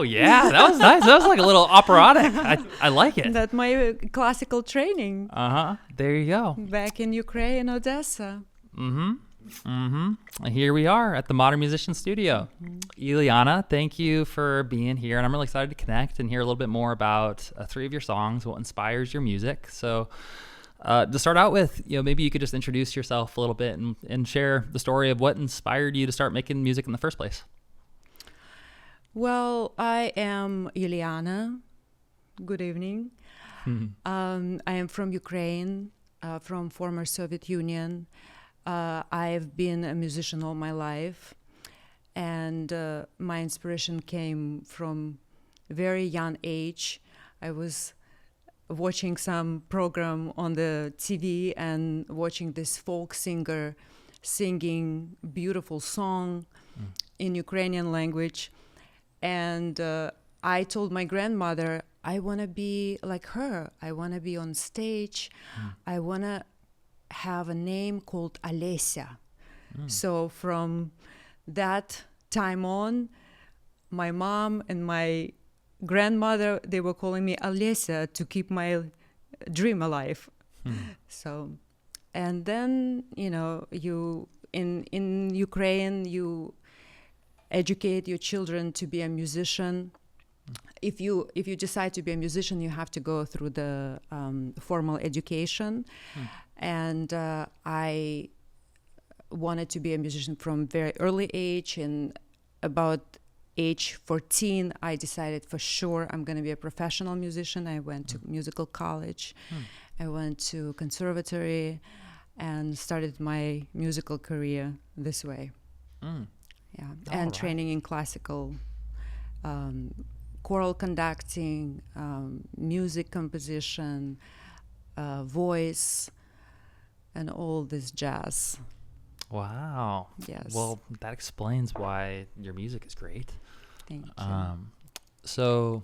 Oh yeah, that was nice. That was like a little operatic. I like it. That my classical training There you go. back in Ukraine, Odessa. And here we are at the Modern Musician Studio. Ileana, thank you for being here, and I'm really excited to connect and hear a little bit more about 3 of your songs, what inspires your music. So to start out with, maybe you could just introduce yourself a little bit and share the story of what inspired you to start making music in the first place. Well, I am Ileana. Good evening. I am from Ukraine, from former Soviet Union. I've been a musician all my life, and my inspiration came from a very young age. I was watching some program on the TV and watching this folk singer singing beautiful song in Ukrainian language. And I told my grandmother, I want to be like her. I want to be on stage. I want to have a name called Alesia. So from that time on, my mom and my grandmother, they were calling me Alesia to keep my dream alive. So, and then, you in Ukraine, you educate your children to be a musician. If you decide to be a musician, you have to go through the formal education. And I wanted to be a musician from very early age. And about age 14, I decided for sure I'm going to be a professional musician. I went to musical college. I went to conservatory and started my musical career this way. Yeah, and training in classical, choral conducting, music composition, voice, and all this jazz. Wow. Yes. Well, that explains why your music is great. Thank you. So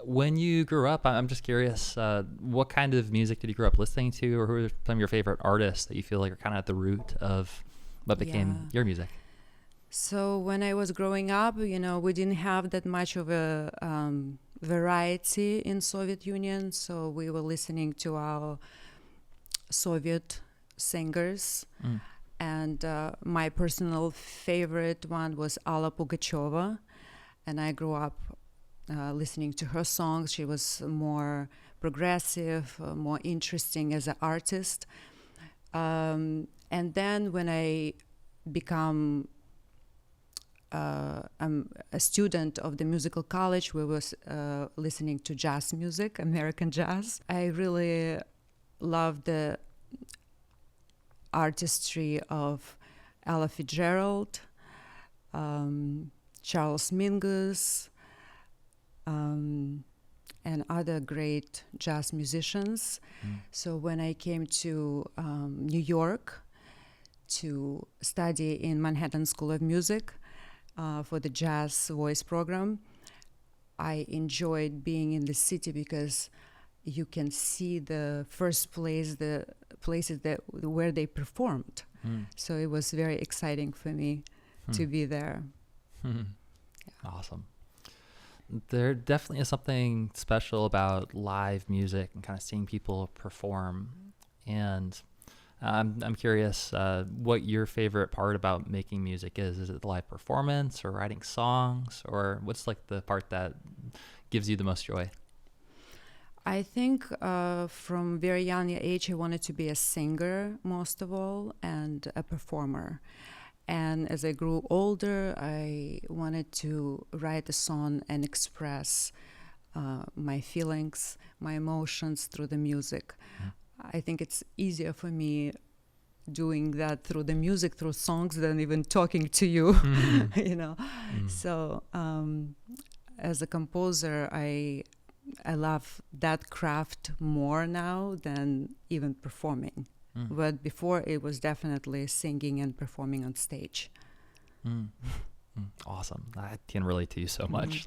when you grew up, I'm just curious, what kind of music did you grow up listening to, or who are some of your favorite artists that you feel like are kind of at the root of what became your music? So when I was growing up, we didn't have that much of a variety in Soviet Union. So we were listening to our Soviet singers. And my personal favorite one was Alla Pugacheva. And I grew up listening to her songs. She was more progressive, more interesting as an artist. And then when I become I'm a student of the musical college, we was listening to jazz music, American jazz. I really love the artistry of Ella Fitzgerald, Charles Mingus, and other great jazz musicians. So when I came to New York to study in Manhattan School of Music, for the jazz voice program, I enjoyed being in the city because you can see the places where they performed. So it was very exciting for me to be there. Awesome. There definitely is something special about live music and kind of seeing people perform. And I'm curious what your favorite part about making music is. Is it the live performance or writing songs, or what's like the part that gives you the most joy? I think from very young age I wanted to be a singer most of all and a performer. And as I grew older, I wanted to write a song and express my feelings, my emotions through the music. I think it's easier for me doing that through the music, through songs, than even talking to you, So as a composer, I love that craft more now than even performing. But before, it was definitely singing and performing on stage. Awesome. I can relate to you so much.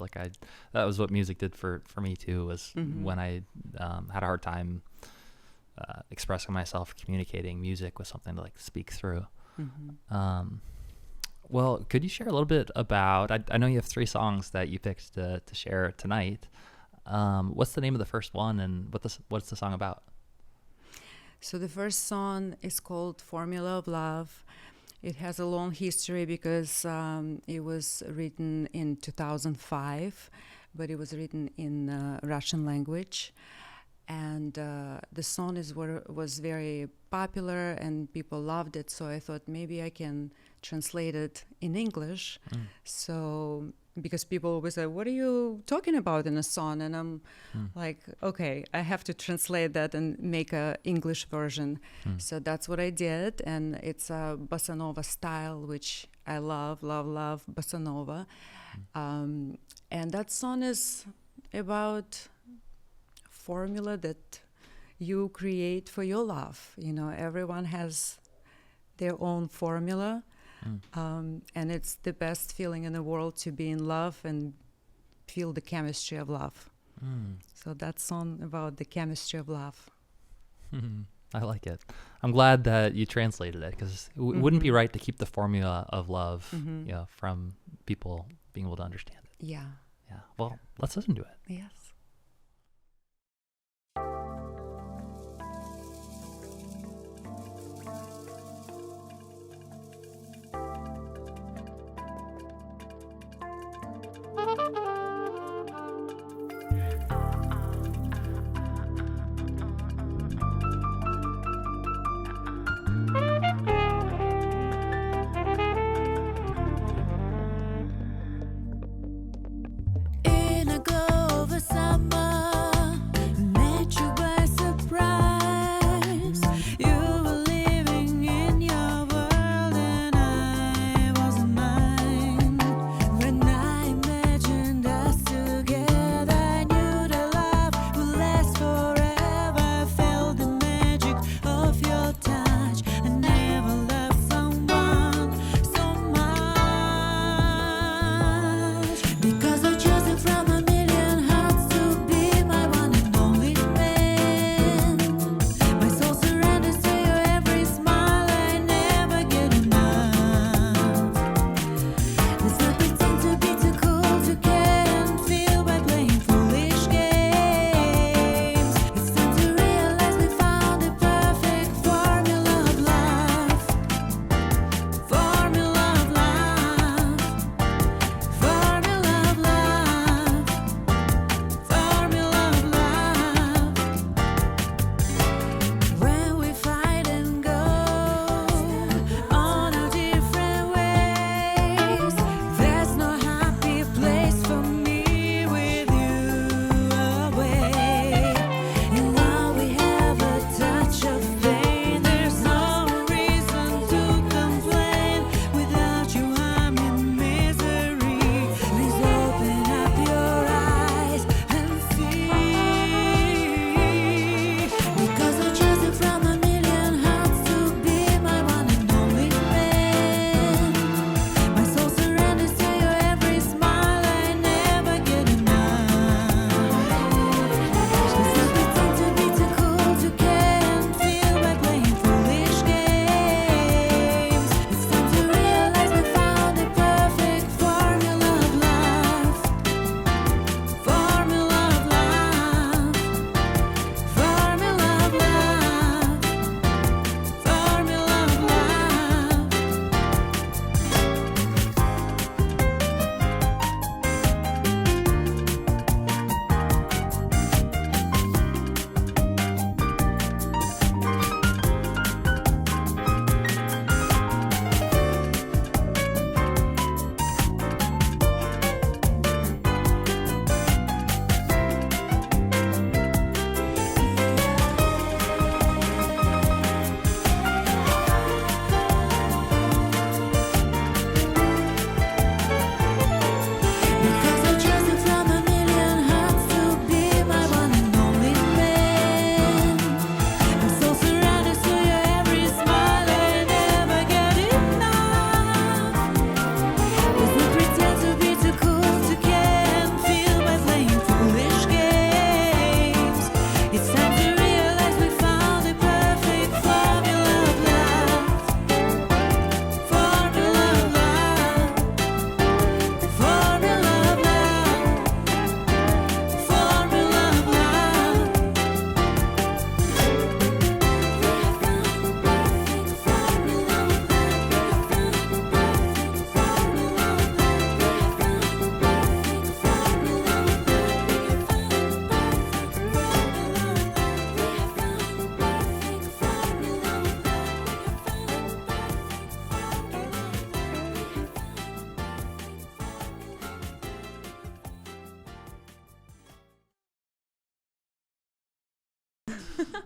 That was what music did for me too, was when I had a hard time expressing myself, communicating. Music was something to speak through. Well, could you share a little bit about? I know you have three songs that you picked to share tonight. What's the name of the first one, and what's the song about? So the first song is called Formula of Love. It has a long history because it was written in 2005, but it was written in Russian language. And the song was very popular and people loved it. So I thought maybe I can translate it in English. So because people always say, what are you talking about in a song? And I'm like, okay, I have to translate that and make a English version. So that's what I did. And it's a bossa nova style, which I love bossa nova. And that song is about formula that you create for your love. You know, everyone has their own formula. And it's the best feeling in the world to be in love and feel the chemistry of love. So that song about the chemistry of love. I like it. I'm glad that you translated it, because it wouldn't be right to keep the formula of love, from people being able to understand it. Yeah. Yeah. Well, let's listen to it. Yes. In a glow of a summer, met you by surprise. You were living in your world and I was in mine. When I imagined us together, I knew that love would last forever. I felt the magic of your touch. I never loved someone so much, because I chose it from a million hearts to be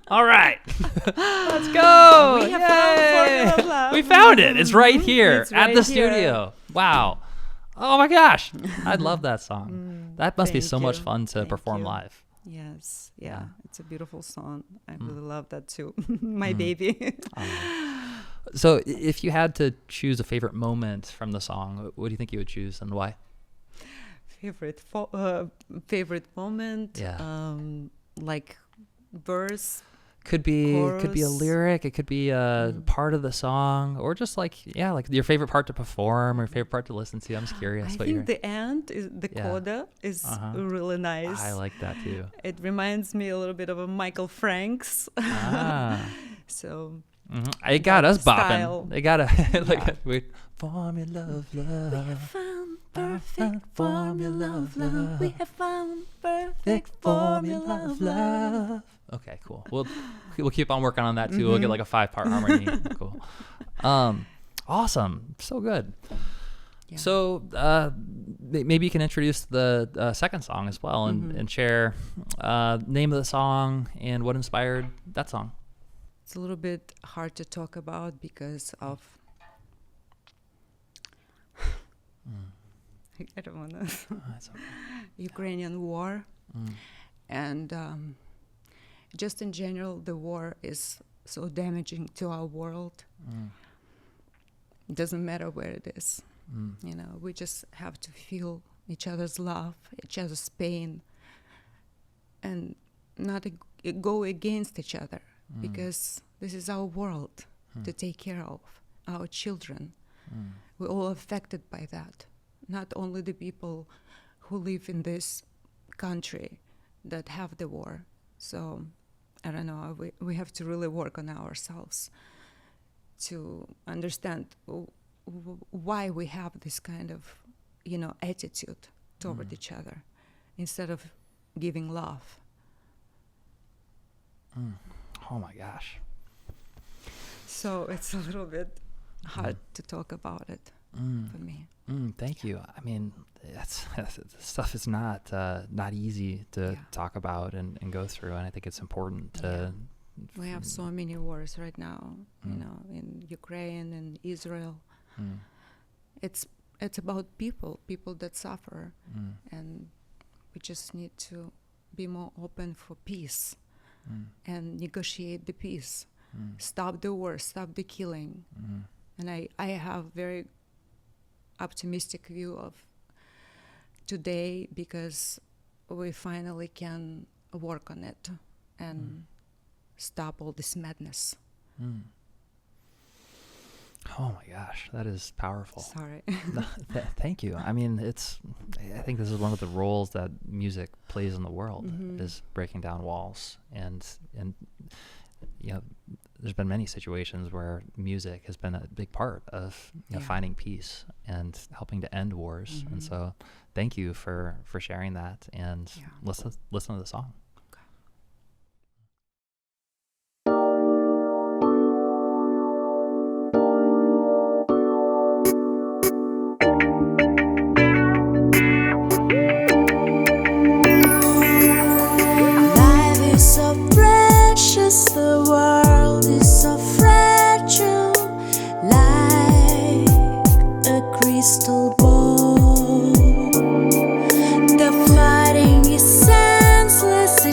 All right. Let's go. We have found Formula of Love. We found it. It's right here It's at right the here. studio. Wow. Oh my gosh. I love that song. That must be Thank so much you. fun to Thank perform you. live. Yes, Yeah. yeah, it's a beautiful song. I really love that too. My baby. So if you had to choose a favorite moment from the song, what do you think you would choose and why? Favorite moment. Yeah. Like verse. Could be a Chorus. lyric, it could be a part of the song, or just like your favorite part to perform or favorite part to listen to. I'm just curious I what think the end is the Yeah. coda is really nice. I like that too. It reminds me a little bit of a Michael Franks. Ah. So It got us style. bopping. They got to wait. Formula of love. found perfect formula of love. We have found Perfect formula of love. Okay, cool. We'll keep on working on that too. We'll get like a 5-part harmony. Cool. Awesome. So good. Yeah. So maybe you can introduce the second song as well and share name of the song and what inspired that song. It's a little bit hard to talk about because of I don't want to That's okay. Ukrainian war and just in general the war is so damaging to our world. It doesn't matter where it is. You know, we just have to feel each other's love, each other's pain, and not go against each other because this is our world to take care of, our children. We're all affected by that. Not only the people who live in this country that have the war. So, I don't know, we have to really work on ourselves to understand why we have this kind of, attitude toward each other instead of giving love. Oh my gosh. So it's a little bit hard to talk about it for me. Thank you. I mean, this stuff is not easy to talk about and go through, and I think it's important to. We have so many wars right now, in Ukraine and Israel. It's about people that suffer, and we just need to be more open for peace and negotiate the peace, stop the war, stop the killing. And I have very optimistic view of today because we finally can work on it and stop all this madness. Oh my gosh, that is powerful. Sorry. Thank you. I mean, I think this is one of the roles that music plays in the world is breaking down walls, and there's been many situations where music has been a big part of finding peace and helping to end wars. And so thank you for sharing that, and listen to the song. Life is so precious, the world is so fragile, like a crystal ball. The fighting is senseless.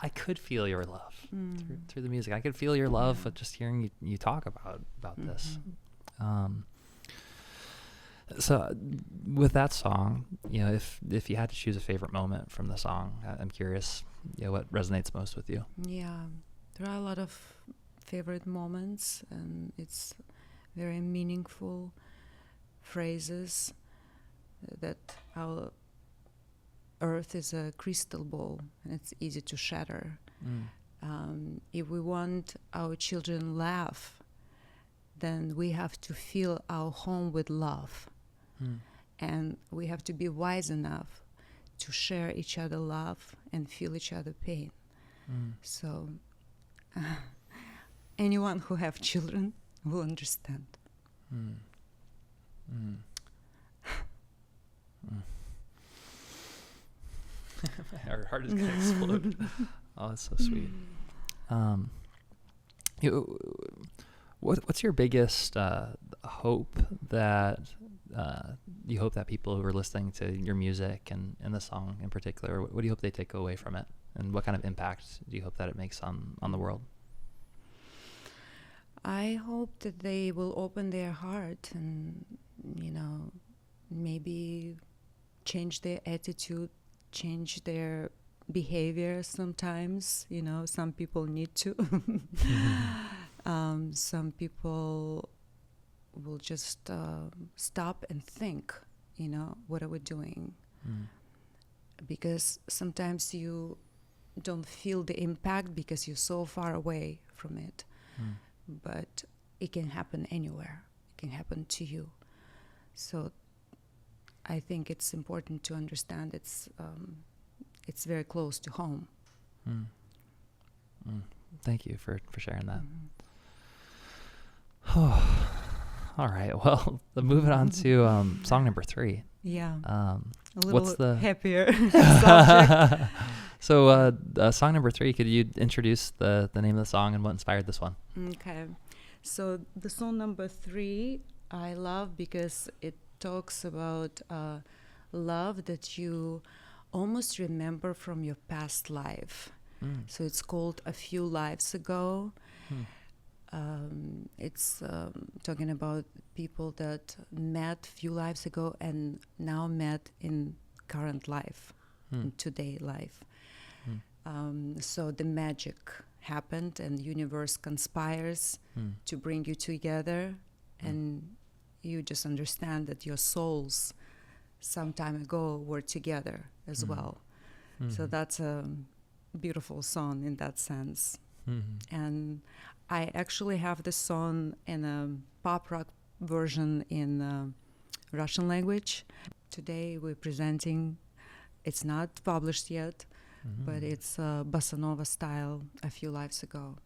I could feel your love through the music. I could feel your love just hearing you talk about this. So with that song, if you had to choose a favorite moment from the song, I'm curious, what resonates most with you? Yeah, there are a lot of favorite moments, and it's very meaningful phrases that our earth is a crystal ball and it's easy to shatter. If we want our children laugh, then we have to fill our home with love. And we have to be wise enough to share each other love and feel each other pain. So anyone who have children will understand. Our heart is gonna explode. Oh, that's so sweet. What's your biggest hope that you hope that people who are listening to your music and the song in particular, what do you hope they take away from it, and what kind of impact do you hope that it makes on the world? I hope that they will open their heart and, maybe change their attitude, change their behavior sometimes. Some people need to. Some people will just stop and think, what are we doing? Because sometimes you don't feel the impact because you're so far away from it. But it can happen anywhere. It can happen to you. So I think it's important to understand it's very close to home. Thank you for sharing that. All right. Well, moving on to song number 3. Yeah. A little what's the happier subject. So song number 3, could you introduce the name of the song and what inspired this one? Okay. So the song number 3 I love because it talks about love that you almost remember from your past life. So it's called A Few Lives Ago. It's talking about people that met few lives ago and now met in current life, in today life. So the magic happened and the universe conspires to bring you together, and you just understand that your souls some time ago were together as well. So that's a beautiful song in that sense. And I actually have the song in a pop rock version in Russian language. Today we're presenting, it's not published yet, but it's bossa nova style, A Few Lives Ago.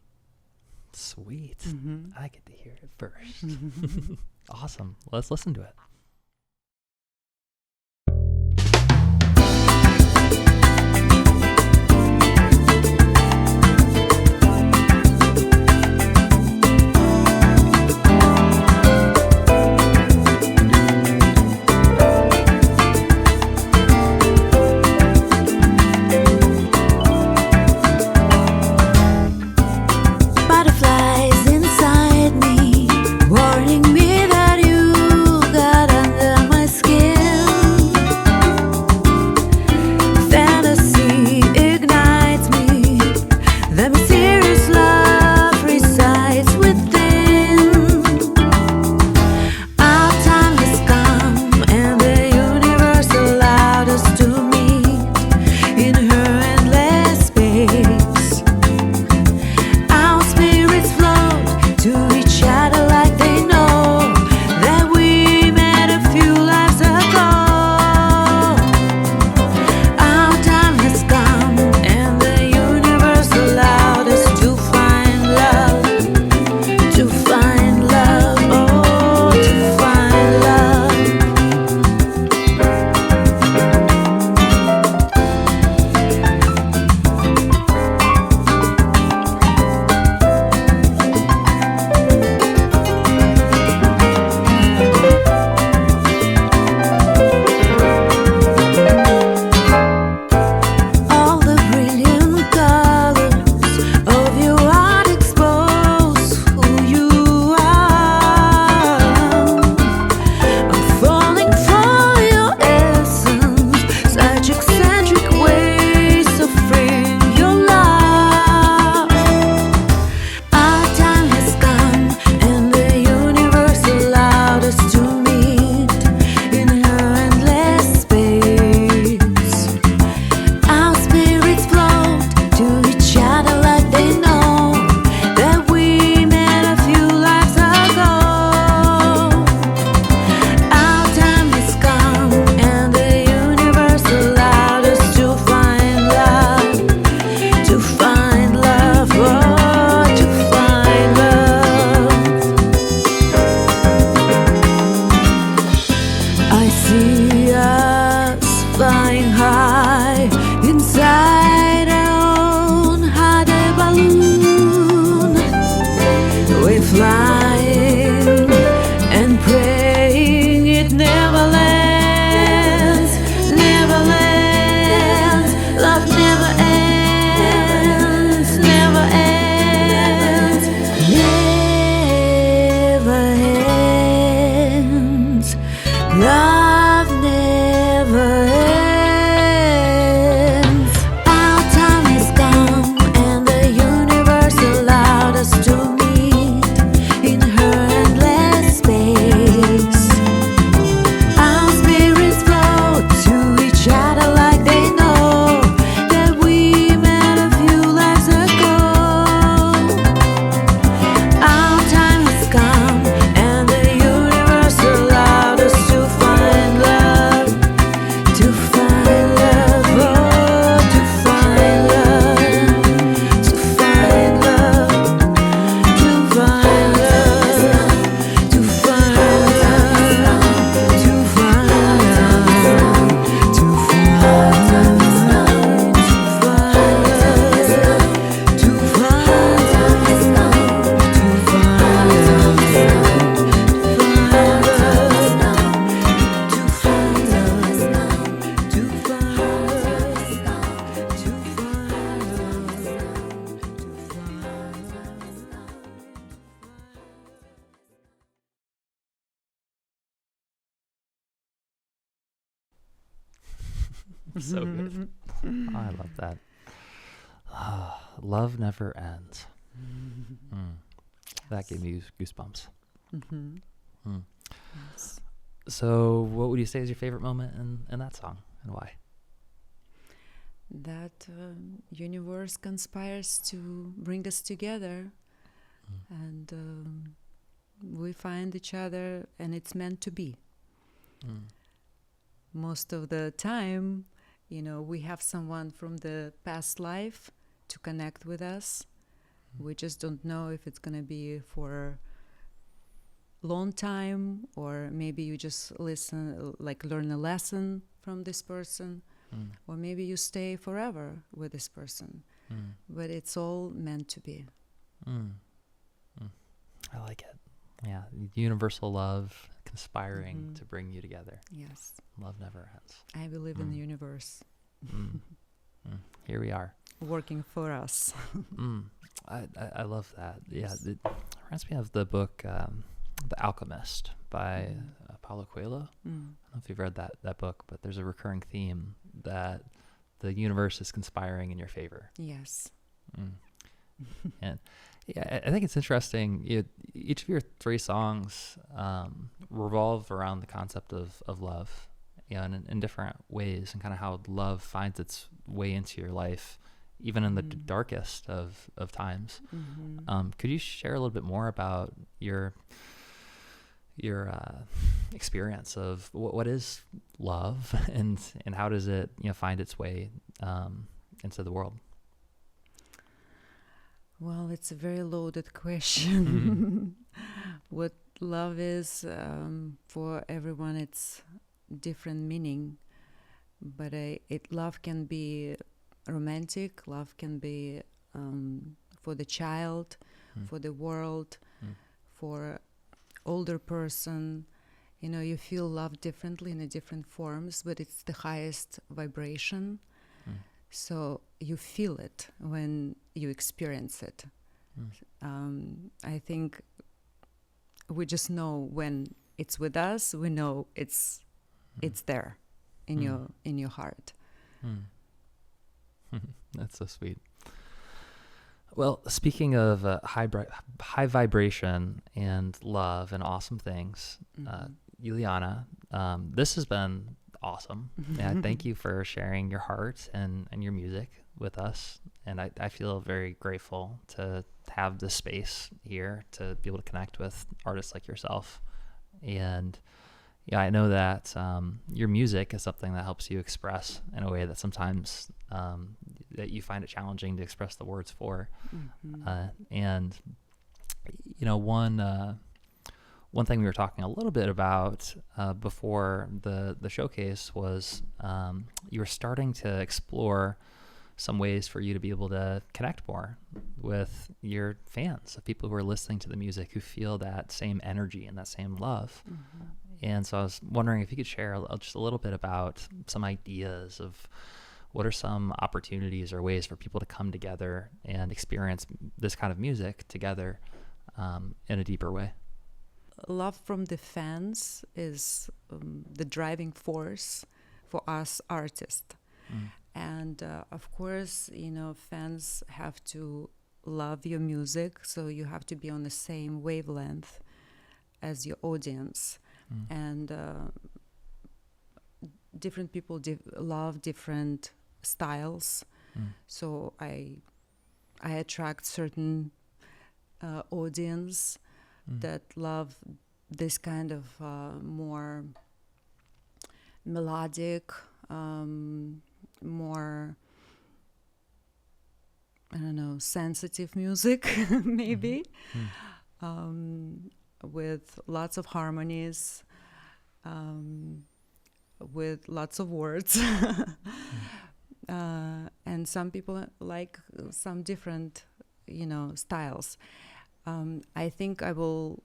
Sweet. I get to hear it first. Awesome. Let's listen to it. Butterflies inside me, warning me that you got Love never ends. Our time is gone, and the universe allowed us to meet in her endless space. Our spirits float to each other like they know that we met a few lives ago. Our time has come, and the universe allowed us to find love, to find love, oh, to find love, to find love, to find love, to find love, to find love, to find love, to find So good. Oh, I love that. Love never ends. That gave me goosebumps. Mhm. Mm. Yes. So, what would you say is your favorite moment in that song, and why? That universe conspires to bring us together, and we find each other, and it's meant to be. Most of the time, we have someone from the past life to connect with us. We just don't know if it's going to be for a long time, or maybe you just learn a lesson from this person, or maybe you stay forever with this person. But it's all meant to be. I like it. Yeah, universal love conspiring to bring you together. Yes, Love never ends. I believe in the universe Here we are. working for us. I love that. Yeah, it reminds me of the book The Alchemist by Paulo Coelho. I don't know if you've read that book, but there's a recurring theme that the universe is conspiring in your favor. Yes. And yeah, I think it's interesting. Each of your three songs revolve around the concept of love, and in different ways, and kind of how love finds its way into your life, even in the darkest of times. Could you share a little bit more about your experience of what is love, and how does it find its way into the world? Well, it's a very loaded question. What love is, for everyone, it's different meaning. But love can be romantic. Love can be for the child, for the world, for older person. You feel love differently in different forms, but it's the highest vibration. So you feel it when you experience it. I think we just know when it's with us. We know it's there in your heart. That's so sweet. Well, speaking of high vibration and love and awesome things, Juliana, this has been awesome. Yeah, thank you for sharing your heart and your music with us. And I feel very grateful to have this space here to be able to connect with artists like yourself. And yeah, I know that your music is something that helps you express in a way that sometimes that you find it challenging to express the words for. And one thing we were talking a little bit about before the showcase was you were starting to explore some ways for you to be able to connect more with your fans, of people who are listening to the music, who feel that same energy and that same love. And so I was wondering if you could share just a little bit about some ideas of what are some opportunities or ways for people to come together and experience this kind of music together in a deeper way. love from the fans is the driving force for us artists. And of course, fans have to love your music, so you have to be on the same wavelength as your audience. And different people love different styles. So I attract certain audience that love this kind of more melodic, more, I don't know, sensitive music, maybe, with lots of harmonies, with lots of words. And some people like some different, styles. I think I will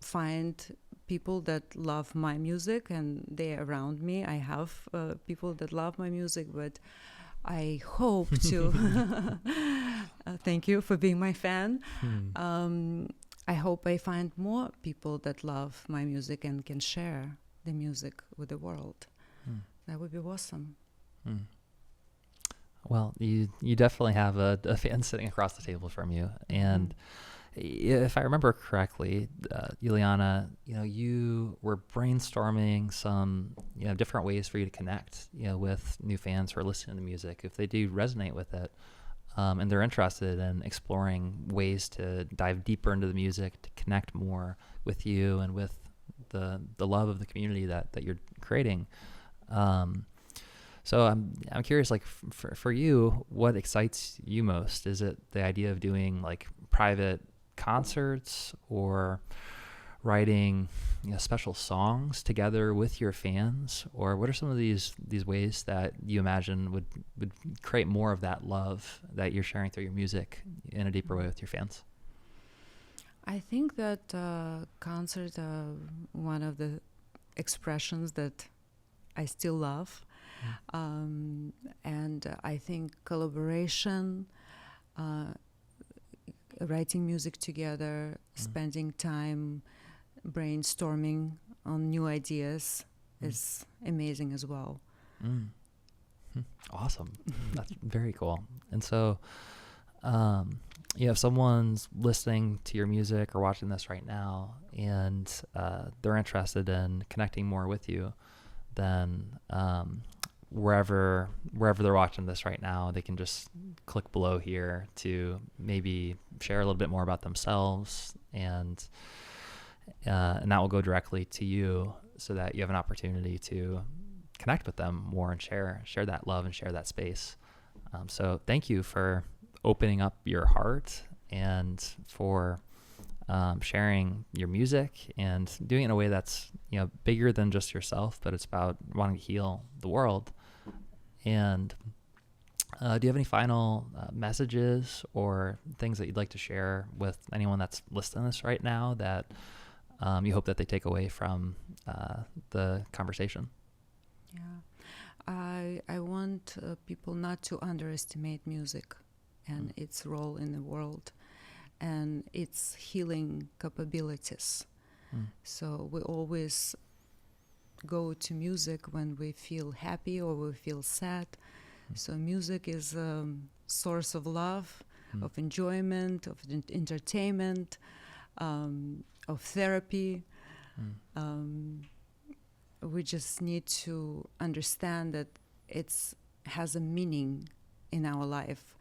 find people that love my music, and they're around me. I have people that love my music, but I hope to. Thank you for being my fan. I hope I find more people that love my music and can share the music with the world. That would be awesome. Well, you definitely have a fan sitting across the table from you, and if I remember correctly, Juliana, you were brainstorming some different ways for you to connect with new fans who are listening to music, if they do resonate with it, and they're interested in exploring ways to dive deeper into the music, to connect more with you and with the love of the community that you're creating. So I'm curious, like for you, what excites you most? Is it the idea of doing like private concerts, or writing special songs together with your fans, or what are some of these ways that you imagine would create more of that love that you're sharing through your music in a deeper way with your fans? I think that concerts are one of the expressions that I still love. And I think collaboration, writing music together, spending time brainstorming on new ideas is amazing as well. Awesome. That's very cool. And so, if someone's listening to your music or watching this right now, and they're interested in connecting more with you, then wherever they're watching this right now, they can just click below here to maybe share a little bit more about themselves, and that will go directly to you, so that you have an opportunity to connect with them more and share that love and share that space. So thank you for opening up your heart, and for sharing your music, and doing it in a way that's bigger than just yourself, but it's about wanting to heal the world. And do you have any final messages or things that you'd like to share with anyone that's listening to this right now that you hope that they take away from the conversation? Yeah, I want people not to underestimate music and its role in the world and its healing capabilities. So we always go to music when we feel happy or we feel sad. So music is a source of love, of enjoyment, of entertainment, of therapy. We just need to understand that it has a meaning in our life,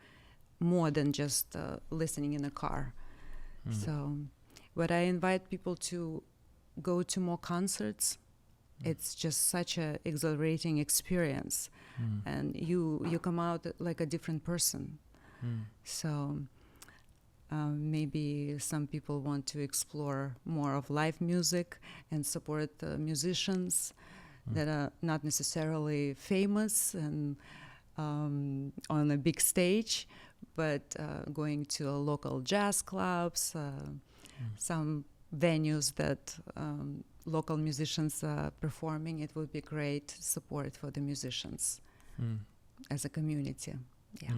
more than just listening in a car. So, but I invite people to go to more concerts. It's just such a exhilarating experience, and you come out like a different person. So maybe some people want to explore more of live music and support musicians that are not necessarily famous and on a big stage, but going to local jazz clubs, some venues that local musicians are performing. It would be great support for the musicians as a community. Yeah.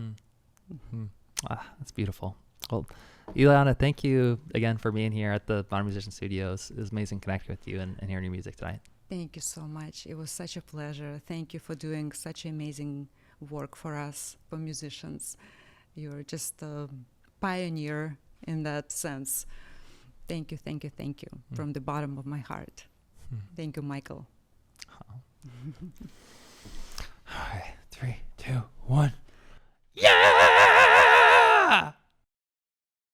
That's beautiful. Well, Ileana, thank you again for being here at the Modern Musician Studios. It was amazing connecting with you and hearing your music tonight. Thank you so much. It was such a pleasure. Thank you for doing such amazing work for us, for musicians. You're just a pioneer in that sense. Thank you, thank you, thank you, from the bottom of my heart. Thank you, Michael. All right, 3.